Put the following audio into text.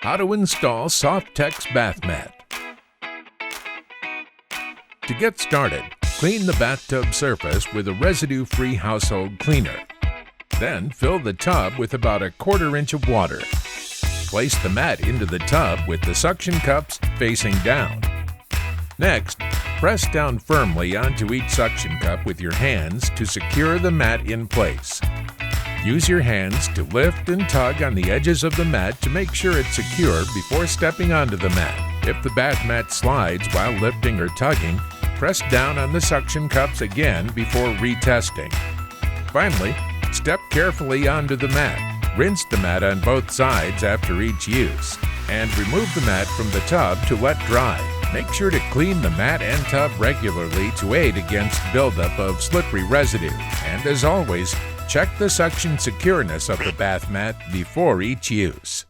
How to install Softex bath mat. To get started, clean the bathtub surface with a residue-free household cleaner. Then fill the tub with about 1/4 inch of water. Place the mat into the tub with the suction cups facing down. Next, press down firmly onto each suction cup with your hands to secure the mat in place. Use your hands to lift and tug on the edges of the mat to make sure it's secure before stepping onto the mat. If the bath mat slides while lifting or tugging, press down on the suction cups again before retesting. Finally, step carefully onto the mat. Rinse the mat on both sides after each use, and remove the mat from the tub to let dry. Make sure to clean the mat and tub regularly to aid against buildup of slippery residue. And as always, check the suction secureness of the bath mat before each use.